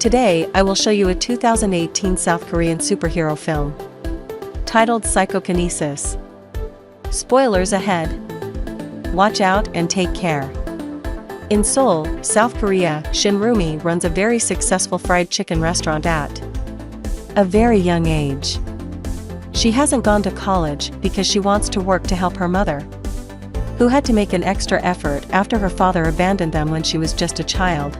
Today, I will show you a 2018 South Korean superhero film titled Psychokinesis. Spoilers ahead. Watch out and take care. In Seoul, South Korea, Shin runs a very successful fried chicken restaurant at a very young age. She hasn't gone to college because she wants to work to help her mother, who had to make an extra effort after her father abandoned them when she was just a child.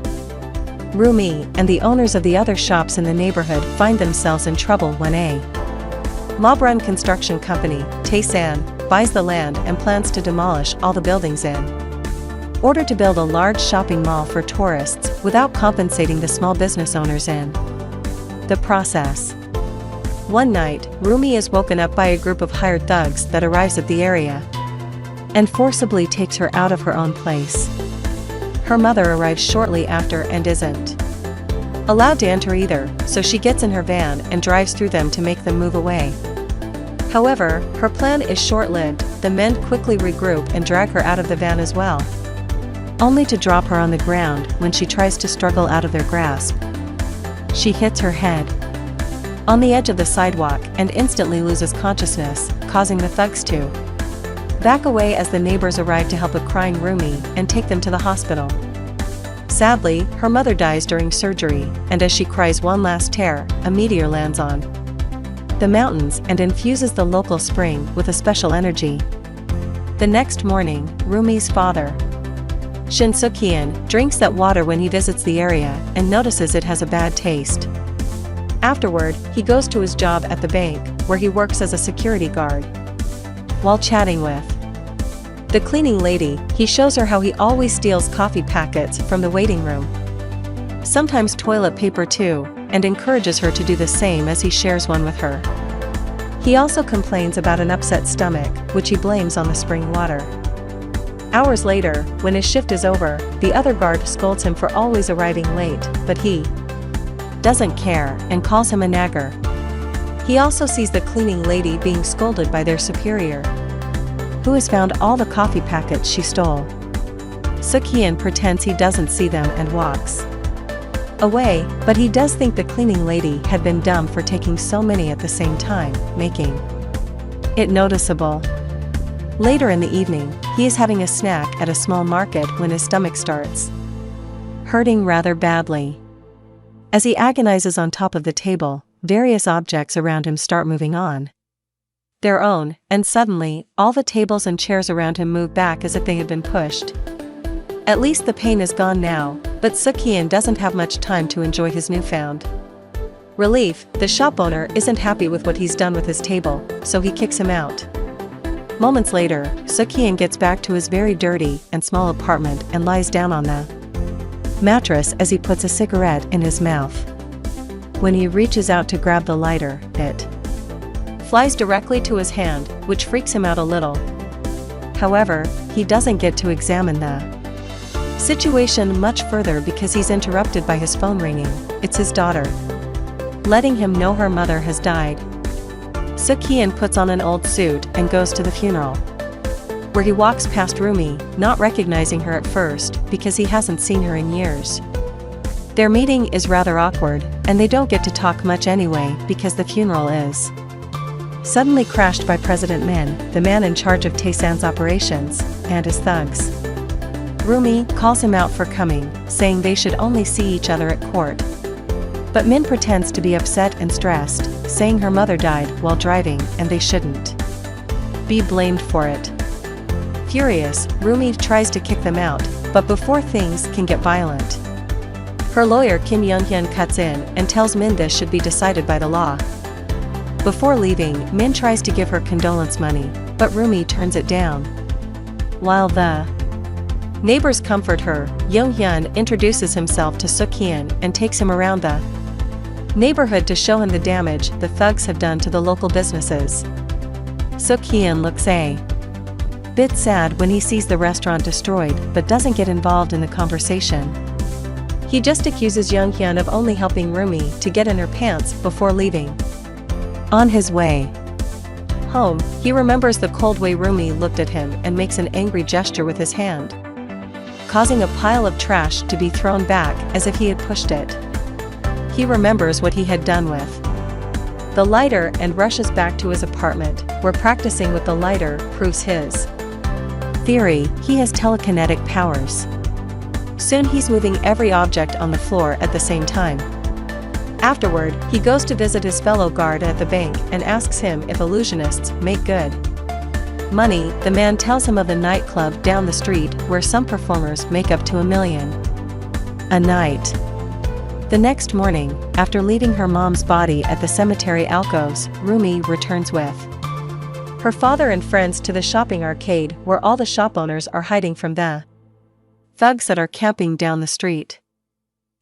Rumi and the owners of the other shops in the neighborhood find themselves in trouble when a mob-run construction company, Taesan, buys the land and plans to demolish all the buildings in order to build a large shopping mall for tourists without compensating the small business owners in the process. One night, Rumi is woken up by a group of hired thugs that arrives at the area and forcibly takes her out of her own place. Her mother arrives shortly after and isn't allowed to enter either, so she gets in her van and drives through them to make them move away. However, her plan is short-lived. The men quickly regroup and drag her out of the van as well, only to drop her on the ground when she tries to struggle out of their grasp. She hits her head on the edge of the sidewalk and instantly loses consciousness, causing the thugs to back away as the neighbors arrive to help a crying Rumi and take them to the hospital. Sadly, her mother dies during surgery, and as she cries one last tear, a meteor lands on the mountains and infuses the local spring with a special energy. The next morning, Rumi's father, Shin Suk-hyun, drinks that water when he visits the area and notices it has a bad taste. Afterward, he goes to his job at the bank, where he works as a security guard. While chatting with the cleaning lady, he shows her how he always steals coffee packets from the waiting room, sometimes toilet paper too, and encourages her to do the same as he shares one with her. He also complains about an upset stomach, which he blames on the spring water. Hours later, when his shift is over, the other guard scolds him for always arriving late, but he doesn't care and calls him a nagger. He also sees the cleaning lady being scolded by their superior, who has found all the coffee packets she stole. Suk-hyun pretends he doesn't see them and walks away, but he does think the cleaning lady had been dumb for taking so many at the same time, making it noticeable. Later in the evening, he is having a snack at a small market when his stomach starts hurting rather badly. As he agonizes on top of the table, various objects around him start moving on their own, and suddenly, all the tables and chairs around him move back as if they had been pushed. At least the pain is gone now, but Suk-hyun doesn't have much time to enjoy his newfound relief. The shop owner isn't happy with what he's done with his table, so he kicks him out. Moments later, Suk-hyun gets back to his very dirty and small apartment and lies down on the mattress as he puts a cigarette in his mouth. When he reaches out to grab the lighter, it flies directly to his hand, which freaks him out a little. However, he doesn't get to examine the situation much further because he's interrupted by his phone ringing. It's his daughter, letting him know her mother has died. Suk-hyun puts on an old suit and goes to the funeral, where he walks past Rumi, not recognizing her at first because he hasn't seen her in years. Their meeting is rather awkward, and they don't get to talk much anyway because the funeral is suddenly crashed by President Min, the man in charge of Taesan's operations, and his thugs. Rumi calls him out for coming, saying they should only see each other at court. But Min pretends to be upset and stressed, saying her mother died while driving and they shouldn't be blamed for it. Furious, Rumi tries to kick them out, but before things can get violent, her lawyer Kim Young-hyun cuts in and tells Min this should be decided by the law. Before leaving, Min tries to give her condolence money, but Rumi turns it down. While the neighbors comfort her, Young-hyun introduces himself to Suk-hyun and takes him around the neighborhood to show him the damage the thugs have done to the local businesses. Suk-hyun looks a bit sad when he sees the restaurant destroyed but doesn't get involved in the conversation. He just accuses Young-hyun of only helping Rumi to get in her pants before leaving. On his way home, he remembers the cold way Rumi looked at him and makes an angry gesture with his hand, causing a pile of trash to be thrown back as if he had pushed it. he remembers what he had done with the lighter and rushes back to his apartment, where practicing with the lighter proves his theory. He has telekinetic powers. Soon he's moving every object on the floor at the same time. Afterward, he goes to visit his fellow guard at the bank and asks him if illusionists make good money. The man tells him of a nightclub down the street where some performers make up to $1 million a night. The next morning, after leaving her mom's body at the cemetery alcoves, Rumi returns with her father and friends to the shopping arcade where all the shop owners are hiding from the thugs that are camping down the street.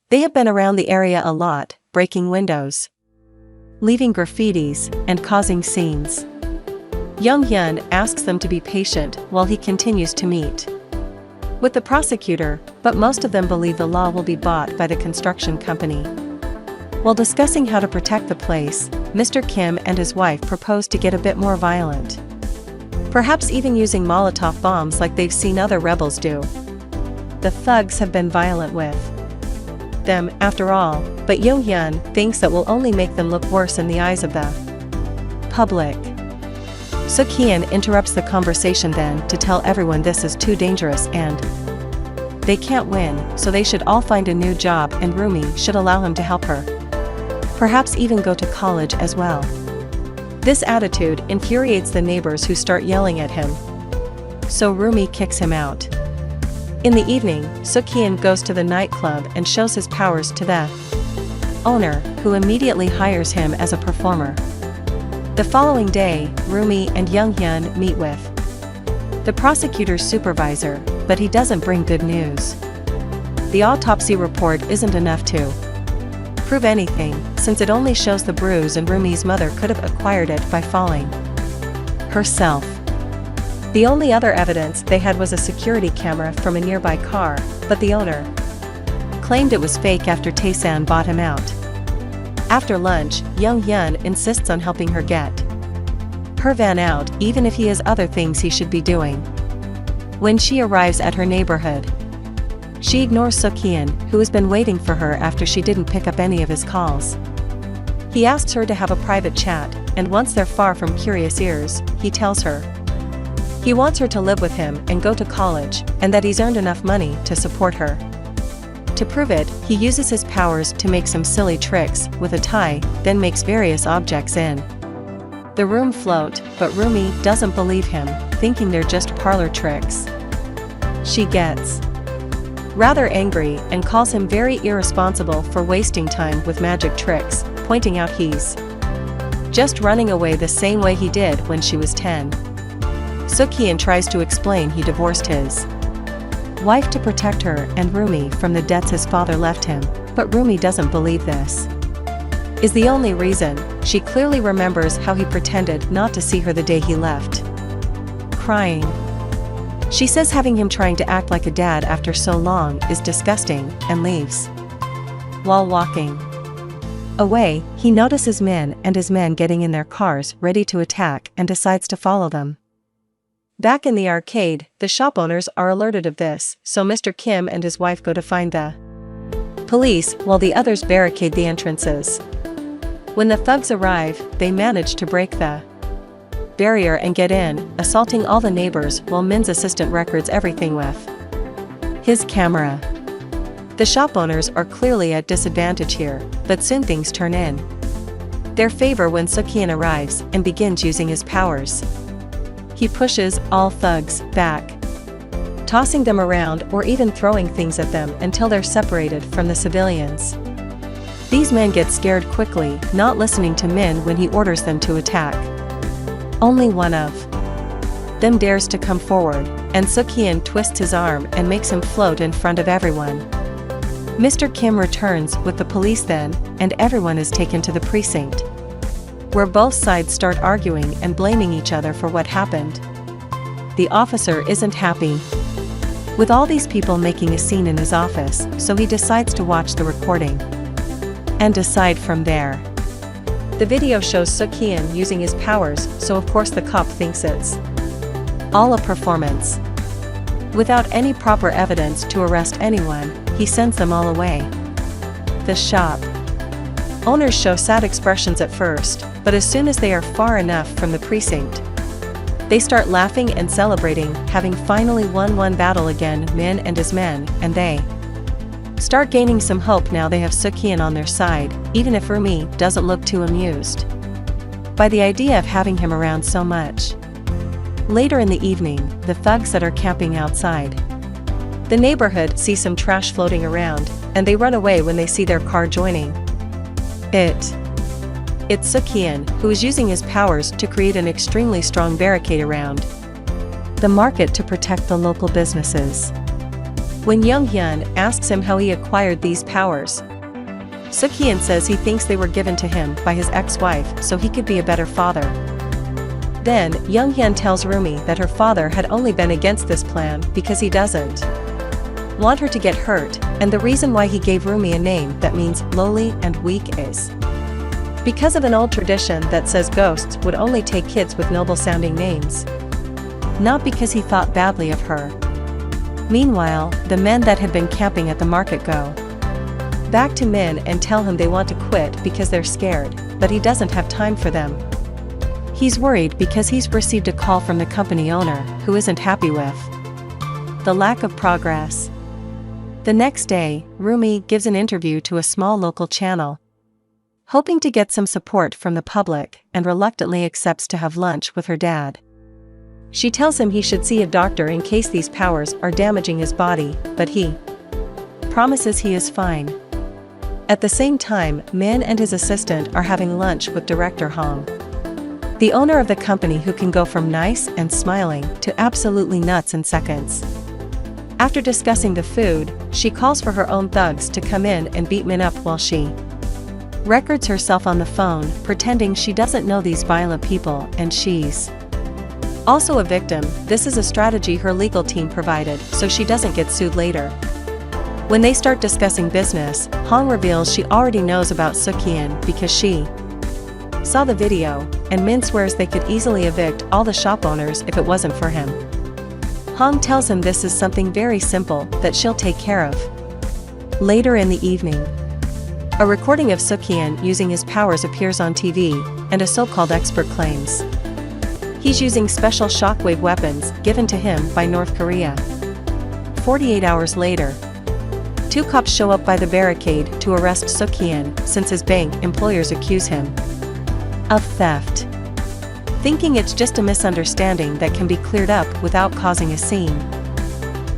They have been around the area a lot, breaking windows, leaving graffitis, and causing scenes. Young Yeon asks them to be patient while he continues to meet with the prosecutor, but most of them believe the law will be bought by the construction company. While discussing how to protect the place, Mr. Kim and his wife propose to get a bit more violent. Perhaps even using Molotov bombs like they've seen other rebels do. The thugs have been violent with them, after all, but Young Yeon thinks that will only make them look worse in the eyes of the public. Suk-hyun interrupts the conversation then to tell everyone this is too dangerous and they can't win, so they should all find a new job and Rumi should allow him to help her. Perhaps even go to college as well. This attitude infuriates the neighbors who start yelling at him. So Rumi kicks him out. In the evening, Suk-hyun goes to the nightclub and shows his powers to the owner, who immediately hires him as a performer. The following day, Rumi and Young Hyun meet with the prosecutor's supervisor, but he doesn't bring good news. The autopsy report isn't enough to prove anything, since it only shows the bruise and Rumi's mother could have acquired it by falling herself. The only other evidence they had was a security camera from a nearby car, but the owner claimed it was fake after Taesan bought him out. After lunch, Young Hyun insists on helping her get her van out, even if he has other things he should be doing. When she arrives at her neighborhood, she ignores Suk-hyun, who has been waiting for her after she didn't pick up any of his calls. He asks her to have a private chat, and once they're far from curious ears, he tells her he wants her to live with him and go to college, and that he's earned enough money to support her. To prove it, he uses his powers to make some silly tricks with a tie, then makes various objects in the room float, but Rumi doesn't believe him, thinking they're just parlor tricks. She gets rather angry and calls him very irresponsible for wasting time with magic tricks, pointing out he's just running away the same way he did when she was 10. Suk-hyun tries to explain he divorced his wife to protect her and Rumi from the debts his father left him, but Rumi doesn't believe this is the only reason. She clearly remembers how he pretended not to see her the day he left, crying. She says having him trying to act like a dad after so long is disgusting, and leaves. While walking away, he notices Min and his men getting in their cars ready to attack and decides to follow them. Back in the arcade, the shop owners are alerted of this, so Mr. Kim and his wife go to find the police while the others barricade the entrances. When the thugs arrive, they manage to break the barrier and get in, assaulting all the neighbors while Min's assistant records everything with his camera. The shop owners are clearly at disadvantage here, but soon things turn in their favor when Suk-hyun arrives and begins using his powers. He pushes all thugs back, tossing them around or even throwing things at them until they're separated from the civilians. These men get scared quickly, not listening to Min when he orders them to attack. Only one of them dares to come forward, and Suk-hyun twists his arm and makes him float in front of everyone. Mr. Kim returns with the police then, and everyone is taken to the precinct, where both sides start arguing and blaming each other for what happened. The officer isn't happy with all these people making a scene in his office, so he decides to watch the recording and decide from there. The video shows Suk-hyun using his powers, so of course the cop thinks it's all a performance. Without any proper evidence to arrest anyone, he sends them all away. The shop Owners show sad expressions at first, but as soon as they are far enough from the precinct, they start laughing and celebrating, having finally won one battle again, Min and his men, and they start gaining some hope now they have Seok-hyun on their side, even if Rumi doesn't look too amused by the idea of having him around so much. Later in the evening, the thugs that are camping outside the neighborhood see some trash floating around, and they run away when they see their car joining it. It's Seok-hyun, who is using his powers to create an extremely strong barricade around the market to protect the local businesses. When Young-hyun asks him how he acquired these powers, Seok-hyun says he thinks they were given to him by his ex-wife so he could be a better father. Then, Young-hyun tells Rumi that her father had only been against this plan because he doesn't want her to get hurt, and the reason why he gave Rumi a name that means lowly and weak is because of an old tradition that says ghosts would only take kids with noble-sounding names, not because he thought badly of her. Meanwhile, the men that had been camping at the market go back to Min and tell him they want to quit because they're scared, but he doesn't have time for them. He's worried because he's received a call from the company owner, who isn't happy with the lack of progress. The next day, Rumi gives an interview to a small local channel, hoping to get some support from the public, and reluctantly accepts to have lunch with her dad. She tells him he should see a doctor in case these powers are damaging his body, but he promises he is fine. At the same time, Min and his assistant are having lunch with director Hong, the owner of the company, who can go from nice and smiling to absolutely nuts in seconds. After discussing the food, she calls for her own thugs to come in and beat Min up while she records herself on the phone, pretending she doesn't know these violent people and she's also a victim. This is a strategy her legal team provided so she doesn't get sued later. When they start discussing business, Hong reveals she already knows about Seok-hyun because she saw the video, and Min swears they could easily evict all the shop owners if it wasn't for him. Hong tells him this is something very simple that she'll take care of. Later in the evening, a recording of Seok-hyun using his powers appears on TV, and a so-called expert claims he's using special shockwave weapons given to him by North Korea. 48 hours later, 2 cops show up by the barricade to arrest Seok-hyun since his bank employers accuse him of theft. Thinking it's just a misunderstanding that can be cleared up without causing a scene,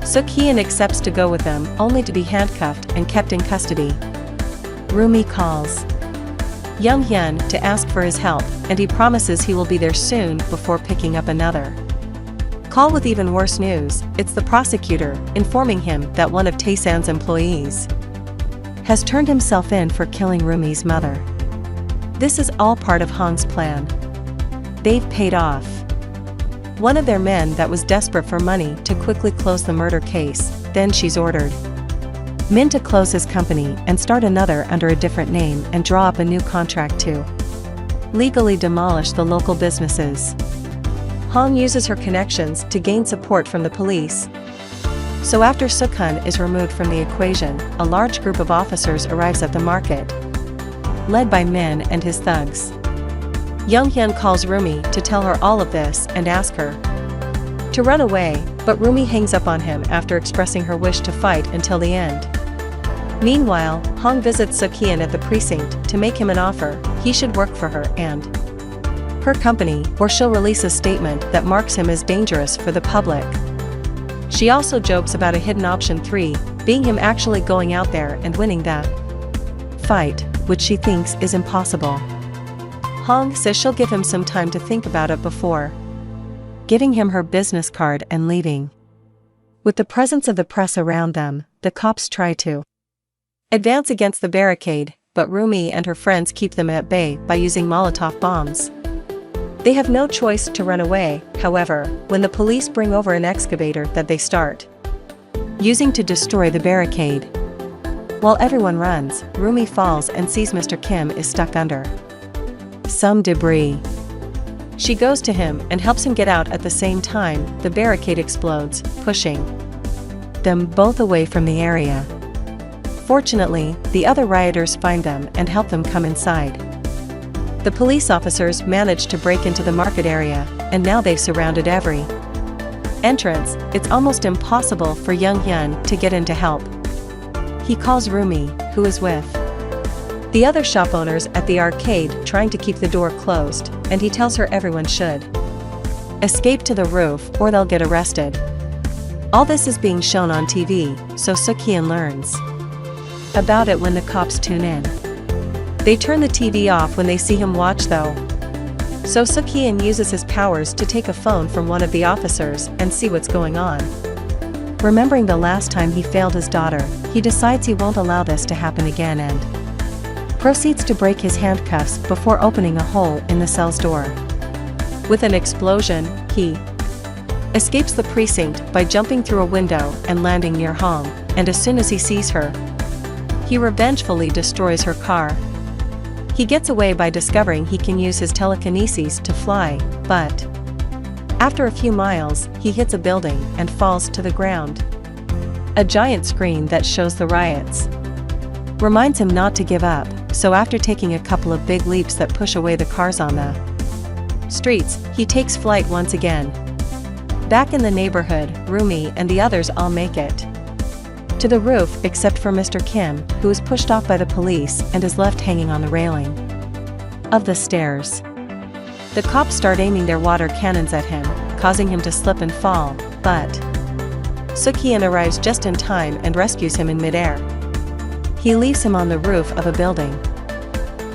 Seok-hyun accepts to go with them, only to be handcuffed and kept in custody. Rumi calls Young-hyun to ask for his help, and he promises he will be there soon before picking up another call with even worse news. It's the prosecutor, informing him that one of Taesan's employees has turned himself in for killing Rumi's mother. This is all part of Hong's plan. They've paid off one of their men that was desperate for money to quickly close the murder case. Then she's ordered Min to close his company and start another under a different name and draw up a new contract to legally demolish the local businesses. Hong uses her connections to gain support from the police. So after Seok-hyun is removed from the equation, a large group of officers arrives at the market, led by Min and his thugs. Young-hyun calls Rumi to tell her all of this and ask her to run away, but Rumi hangs up on him after expressing her wish to fight until the end. Meanwhile, Hong visits Seok-hyun at the precinct to make him an offer he should work for her and her company, or she'll release a statement that marks him as dangerous for the public. She also jokes about a hidden option 3, being him actually going out there and winning that fight, which she thinks is impossible. Hong says she'll give him some time to think about it before giving him her business card and leaving. With the presence of the press around them, the cops try to advance against the barricade, but Rumi and her friends keep them at bay by using Molotov bombs. They have no choice to run away, however, when the police bring over an excavator that they start using to destroy the barricade. While everyone runs, Rumi falls and sees Mr. Kim is stuck under some debris. She goes to him and helps him get out. At the same time, the barricade explodes, pushing them both away from the area. Fortunately, the other rioters find them and help them come inside. The police officers manage to break into the market area, and now they've surrounded every entrance. It's almost impossible for Yeon to get in to help. He calls Rumi, who is with the other shop owners at the arcade, trying to keep the door closed, and he tells her everyone should escape to the roof or they'll get arrested. All this is being shown on TV, so Seok-hyun learns about it when the cops tune in. They turn the TV off when they see him watch though. So Seok-hyun uses his powers to take a phone from one of the officers and see what's going on. Remembering the last time he failed his daughter, he decides he won't allow this to happen again and proceeds to break his handcuffs before opening a hole in the cell's door. With an explosion, he escapes the precinct by jumping through a window and landing near Hong, and as soon as he sees her, he revengefully destroys her car. He gets away by discovering he can use his telekinesis to fly, but after a few miles, he hits a building and falls to the ground. A giant screen that shows the riots reminds him not to give up, so after taking a couple of big leaps that push away the cars on the streets, he takes flight once again. Back in the neighborhood, Rumi and the others all make it to the roof except for Mr. Kim, who is pushed off by the police and is left hanging on the railing of the stairs. The cops start aiming their water cannons at him, causing him to slip and fall, but Seok-hyun arrives just in time and rescues him in midair. He leaves him on the roof of a building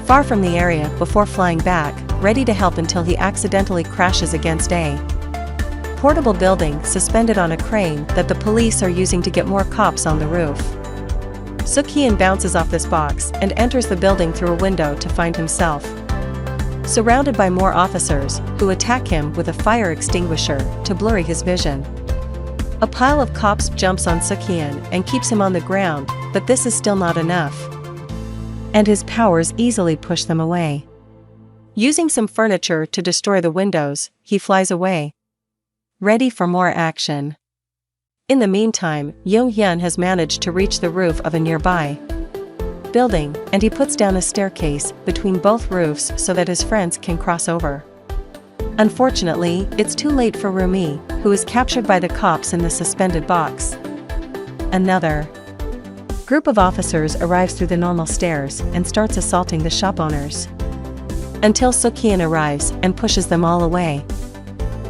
far from the area before flying back, ready to help until he accidentally crashes against a portable building suspended on a crane that the police are using to get more cops on the roof. Seok-hyun bounces off this box and enters the building through a window to find himself surrounded by more officers, who attack him with a fire extinguisher to blurry his vision. A pile of cops jumps on Seok-hyun and keeps him on the ground, but this is still not enough, and his powers easily push them away. Using some furniture to destroy the windows, he flies away, ready for more action. In the meantime, Yeon has managed to reach the roof of a nearby building, and he puts down a staircase between both roofs so that his friends can cross over. Unfortunately, it's too late for Rumi, who is captured by the cops in the suspended box. Another group of officers arrives through the normal stairs and starts assaulting the shop owners, until Seok-hyun arrives and pushes them all away.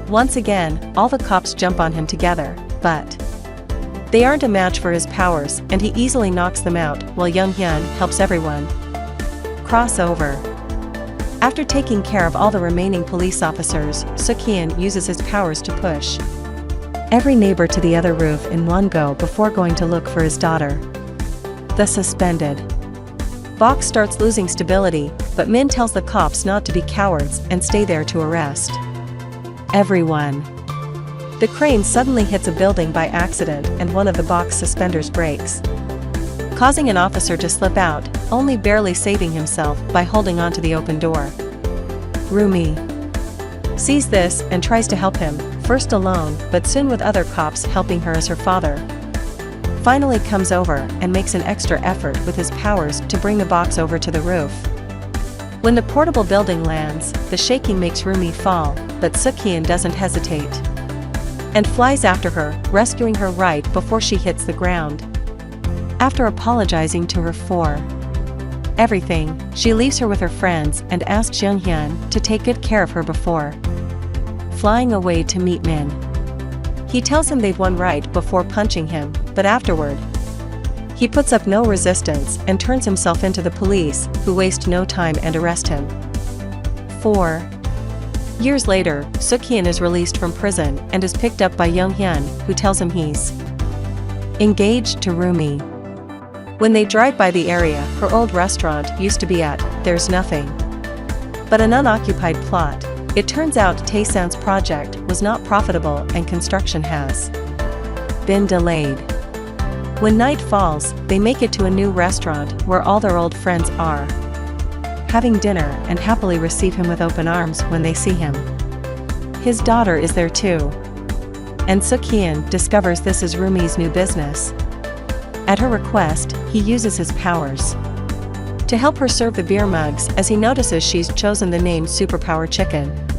Once again, all the cops jump on him together, but they aren't a match for his powers, and he easily knocks them out while Yeon helps everyone cross over. After taking care of all the remaining police officers, Seok-hyun uses his powers to push every neighbor to the other roof in one go before going to look for his daughter. The suspended box starts losing stability, but Min tells the cops not to be cowards and stay there to arrest everyone. The crane suddenly hits a building by accident and one of the box suspenders breaks, causing an officer to slip out, only barely saving himself by holding onto the open door. Rumi sees this and tries to help him, first alone but soon with other cops helping her as her father finally comes over and makes an extra effort with his powers to bring the box over to the roof. When the portable building lands, the shaking makes Rumi fall, but Seok-hyun doesn't hesitate and flies after her, rescuing her right before she hits the ground. After apologizing to her for everything, she leaves her with her friends and asks Yeon to take good care of her before flying away to meet Min. He tells him they've won right before punching him, but afterward, he puts up no resistance and turns himself into the police, who waste no time and arrest him. 4 years later, Seok-hyun is released from prison and is picked up by Yeon, who tells him he's engaged to Rumi. When they drive by the area her old restaurant used to be at, there's nothing but an unoccupied plot. It turns out Taesan's project was not profitable and construction has been delayed. When night falls, they make it to a new restaurant where all their old friends are having dinner and happily receive him with open arms when they see him. His daughter is there too, and Seok-hyun discovers this is Rumi's new business. At her request, he uses his powers to help her serve the beer mugs as he notices she's chosen the name Superpower Chicken.